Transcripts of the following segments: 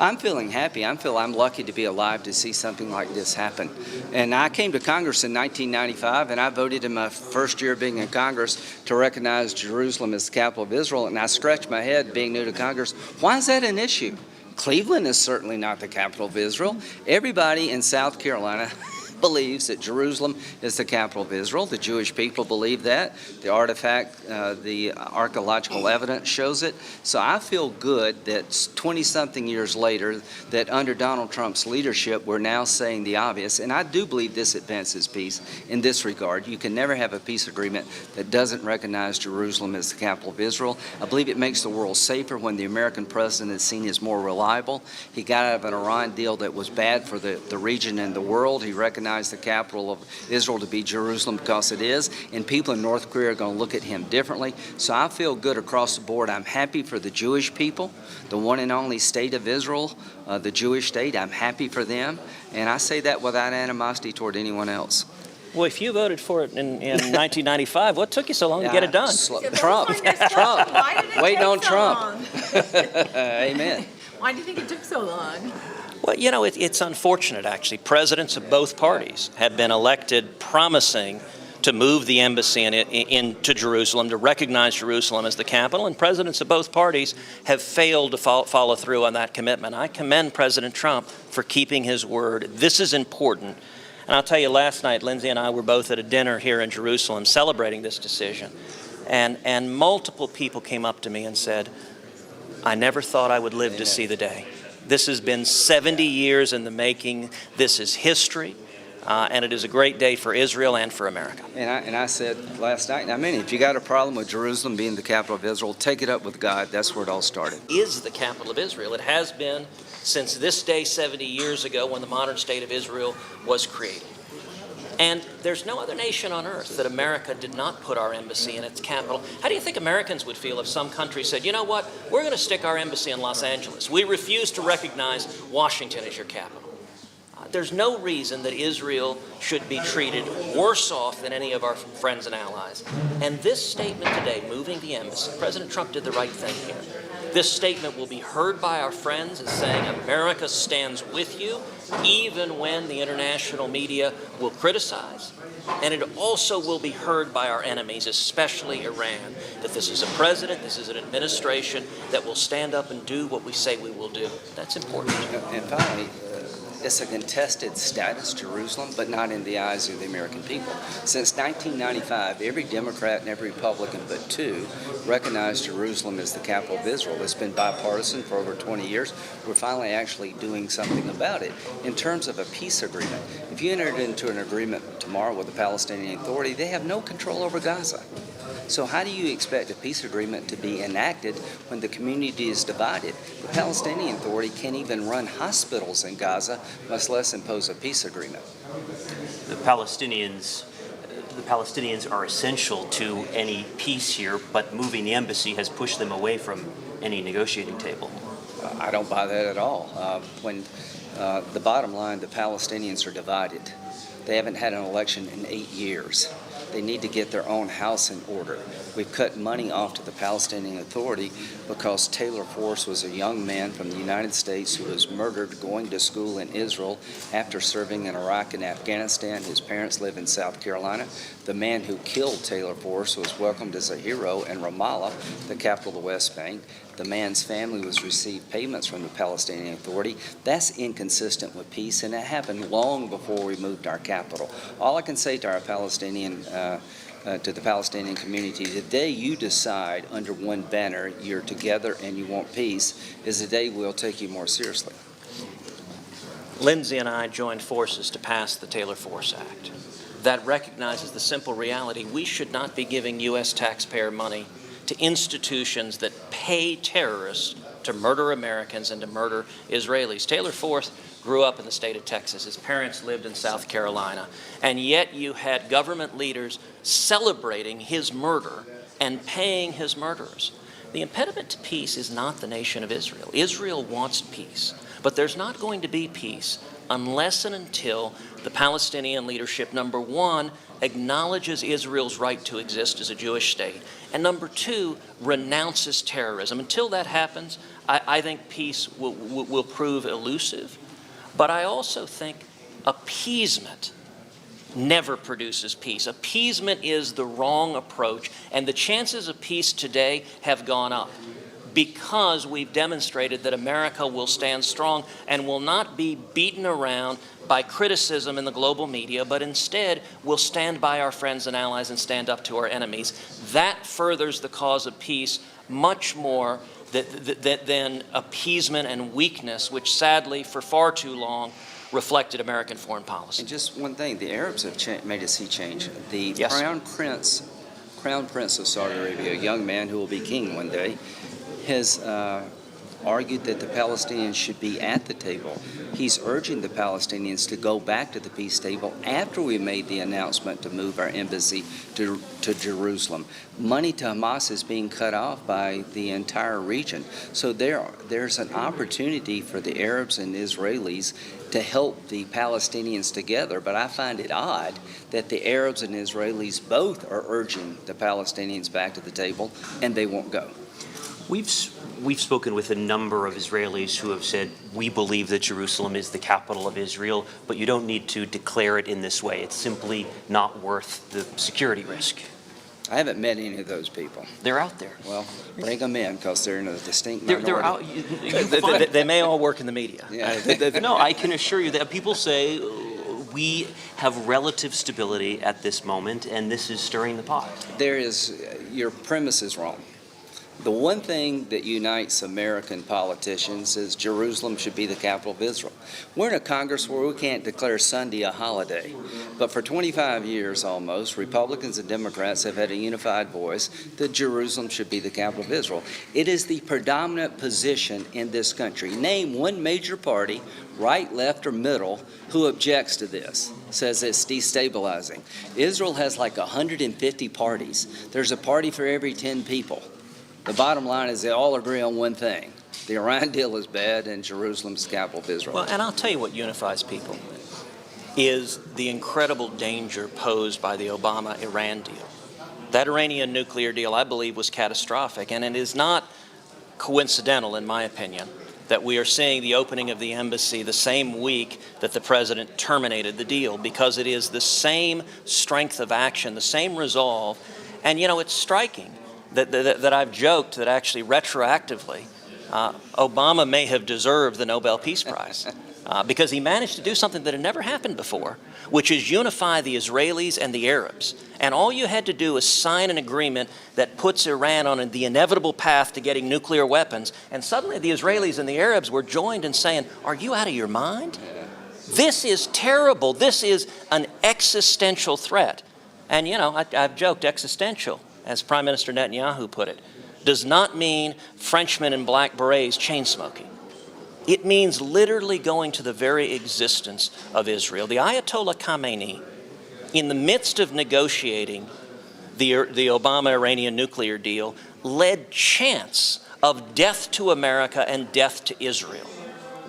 I'm feeling happy. I'm lucky to be alive to see something like this happen. And I came to Congress in 1995, and I voted in my first year of being in Congress to recognize Jerusalem as the capital of Israel. And I scratched my head, being new to Congress, why is that an issue? Cleveland is certainly not the capital of Israel. Everybody in South Carolina believes that Jerusalem is the capital of Israel. The Jewish people believe that. The archaeological evidence shows it. So I feel good that 20-something years later, that under Donald Trump's leadership, we're now saying the obvious. And I do believe this advances peace in this regard. You can never have a peace agreement that doesn't recognize Jerusalem as the capital of Israel. I believe it makes the world safer when the American president is seen as more reliable. He got out of an Iran deal that was bad for the region and the world. He recognized the capital of Israel to be Jerusalem because it is, and people in North Korea are going to look at him differently. So I feel good across the board. I'm happy for the Jewish people, the one and only state of Israel, the Jewish state. I'm happy for them, and I say that without animosity toward anyone else. Well, if you voted for it in 1995, what took you so long to get it done? Trump. Waiting on Trump. Amen. Why do you think it took so long? Well, you know, it's unfortunate, actually. Presidents of both parties have been elected promising to move the embassy into Jerusalem, to recognize Jerusalem as the capital, and presidents of both parties have failed to follow through on that commitment. I commend President Trump for keeping his word. This is important. And I'll tell you, last night, Lindsay and I were both at a dinner here in Jerusalem celebrating this decision. And multiple people came up to me and said, I never thought I would live to see the day. This has been 70 years in the making. This is history, and it is a great day for Israel and for America. And I said last night, and I mean, if you got a problem with Jerusalem being the capital of Israel, take it up with God. That's where it all started. It is the capital of Israel. It has been since this day 70 years ago when the modern state of Israel was created. And there's no other nation on earth that America did not put our embassy in its capital. How do you think Americans would feel if some country said, you know what, we're going to stick our embassy in Los Angeles. We refuse to recognize Washington as your capital. There's no reason that Israel should be treated worse off than any of our friends and allies. And this statement today, moving the embassy, President Trump did the right thing here. This statement will be heard by our friends as saying America stands with you, even when the international media will criticize. And it also will be heard by our enemies, especially Iran, that this is a president, this is an administration that will stand up and do what we say we will do. That's important. And finally, it's a contested status, Jerusalem, but not in the eyes of the American people. Since 1995, every Democrat and every Republican but two recognized Jerusalem as the capital of Israel. It's been bipartisan for over 20 years. We're finally actually doing something about it. In terms of a peace agreement, if you entered into an agreement tomorrow with the Palestinian Authority, they have no control over Gaza. So how do you expect a peace agreement to be enacted when the community is divided? The Palestinian Authority can't even run hospitals in Gaza, much less impose a peace agreement. The Palestinians are essential to any peace here, but moving the embassy has pushed them away from any negotiating table. I don't buy that at all. The bottom line, the Palestinians are divided. They haven't had an election in 8 years. They need to get their own house in order. We've cut money off to the Palestinian Authority because Taylor Force was a young man from the United States who was murdered going to school in Israel after serving in Iraq and Afghanistan. His parents live in South Carolina. The man who killed Taylor Force was welcomed as a hero in Ramallah, the capital of the West Bank. The man's family was received payments from the Palestinian Authority. That's inconsistent with peace, and it happened long before we moved our capital. All I can say to our to the Palestinian community, the day you decide under one banner you're together and you want peace is the day we'll take you more seriously. Lindsay and I joined forces to pass the Taylor Force Act. That recognizes the simple reality we should not be giving U.S. taxpayer money to institutions that pay terrorists to murder Americans and to murder Israelis. Taylor Force grew up in the state of Texas. His parents lived in South Carolina. And yet you had government leaders celebrating his murder and paying his murderers. The impediment to peace is not the nation of Israel. Israel wants peace. But there's not going to be peace unless and until the Palestinian leadership, number one, acknowledges Israel's right to exist as a Jewish state, and number two, renounces terrorism. Until that happens, I think peace will prove elusive, but I also think appeasement never produces peace. Appeasement is the wrong approach, and the chances of peace today have gone up because we've demonstrated that America will stand strong and will not be beaten around by criticism in the global media, but instead will stand by our friends and allies and stand up to our enemies. That furthers the cause of peace much more than appeasement and weakness, which sadly for far too long reflected American foreign policy. And just one thing, the Arabs have made a sea change. The Yes. Crown Prince of Saudi Arabia, a young man who will be king one day, has argued that the Palestinians should be at the table. He's urging the Palestinians to go back to the peace table after we made the announcement to move our embassy to Jerusalem. Money to Hamas is being cut off by the entire region. So there's an opportunity for the Arabs and Israelis to help the Palestinians together. But I find it odd that the Arabs and Israelis both are urging the Palestinians back to the table, and they won't go. We've spoken with a number of Israelis who have said, we believe that Jerusalem is the capital of Israel, but you don't need to declare it in this way. It's simply not worth the security risk. I haven't met any of those people. They're out there. Well, bring them in, because they're in a distinct minority. They're out. They may all work in the media. Yeah. No, I can assure you that people say we have relative stability at this moment, and this is stirring the pot. Your premise is wrong. The one thing that unites American politicians is Jerusalem should be the capital of Israel. We're in a Congress where we can't declare Sunday a holiday. But for 25 years almost, Republicans and Democrats have had a unified voice that Jerusalem should be the capital of Israel. It is the predominant position in this country. Name one major party, right, left, or middle, who objects to this, says it's destabilizing. Israel has like 150 parties. There's a party for every 10 people. The bottom line is they all agree on one thing. The Iran deal is bad, and Jerusalem's the capital of Israel. Well, and I'll tell you what unifies people is the incredible danger posed by the Obama-Iran deal. That Iranian nuclear deal, I believe, was catastrophic, and it is not coincidental, in my opinion, that we are seeing the opening of the embassy the same week that the president terminated the deal, because it is the same strength of action, the same resolve. And, you know, it's striking that I've joked that actually retroactively Obama may have deserved the Nobel Peace Prize because he managed to do something that had never happened before, which is unify the Israelis and the Arabs. And all you had to do is sign an agreement that puts Iran on the inevitable path to getting nuclear weapons, and suddenly the Israelis and the Arabs were joined in saying, are you out of your mind? This is terrible. This is an existential threat. And, you know, I've joked existential, as Prime Minister Netanyahu put it, does not mean Frenchmen in black berets chain smoking. It means literally going to the very existence of Israel. The Ayatollah Khamenei, in the midst of negotiating the Obama-Iranian nuclear deal, led chants of death to America and death to Israel.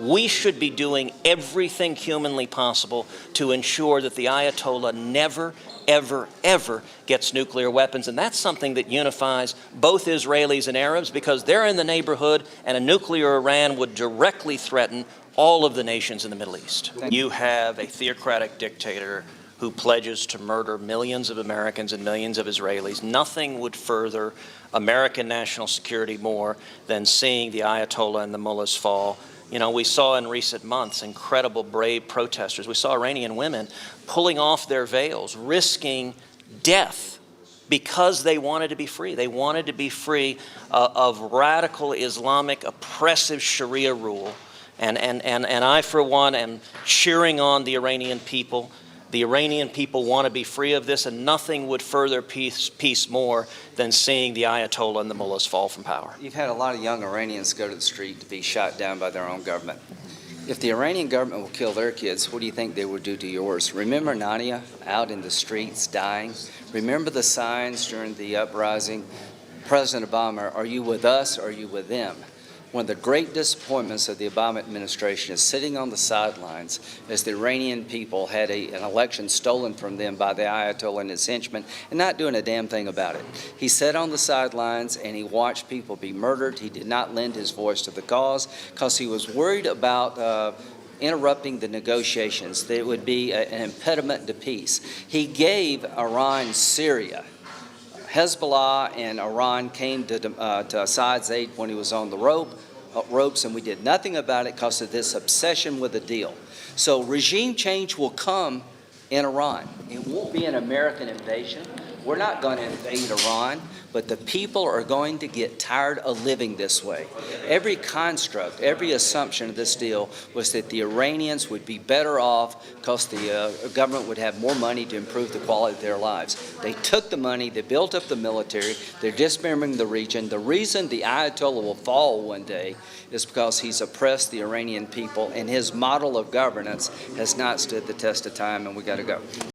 We should be doing everything humanly possible to ensure that the Ayatollah never, ever, ever gets nuclear weapons. And that's something that unifies both Israelis and Arabs, because they're in the neighborhood, and a nuclear Iran would directly threaten all of the nations in the Middle East. You have a theocratic dictator who pledges to murder millions of Americans and millions of Israelis. Nothing would further American national security more than seeing the Ayatollah and the mullahs fall. You know, we saw in recent months incredible brave protesters. We saw Iranian women pulling off their veils, risking death because they wanted to be free. They wanted to be free of radical Islamic oppressive Sharia rule. And I, for one, am cheering on the Iranian people. The Iranian people want to be free of this, and nothing would further peace more than seeing the Ayatollah and the mullahs fall from power. You've had a lot of young Iranians go to the street to be shot down by their own government. If the Iranian government will kill their kids, what do you think they would do to yours? Remember Nadia out in the streets dying? Remember the signs during the uprising? President Obama, are you with us or are you with them? One of the great disappointments of the Obama administration is sitting on the sidelines as the Iranian people had an election stolen from them by the Ayatollah and his henchmen and not doing a damn thing about it. He sat on the sidelines and he watched people be murdered. He did not lend his voice to the cause because he was worried about interrupting the negotiations, that it would be an impediment to peace. He gave Iran Syria. Hezbollah and Iran came to Assad's aid when he was on the ropes, and we did nothing about it because of this obsession with a deal. So regime change will come in Iran. It won't be an American invasion. We're not going to invade Iran, but the people are going to get tired of living this way. Every construct, every assumption of this deal was that the Iranians would be better off because the government would have more money to improve the quality of their lives. They took the money, they built up the military, they're dismembering the region. The reason the Ayatollah will fall one day is because he's oppressed the Iranian people, and his model of governance has not stood the test of time, and we got to go.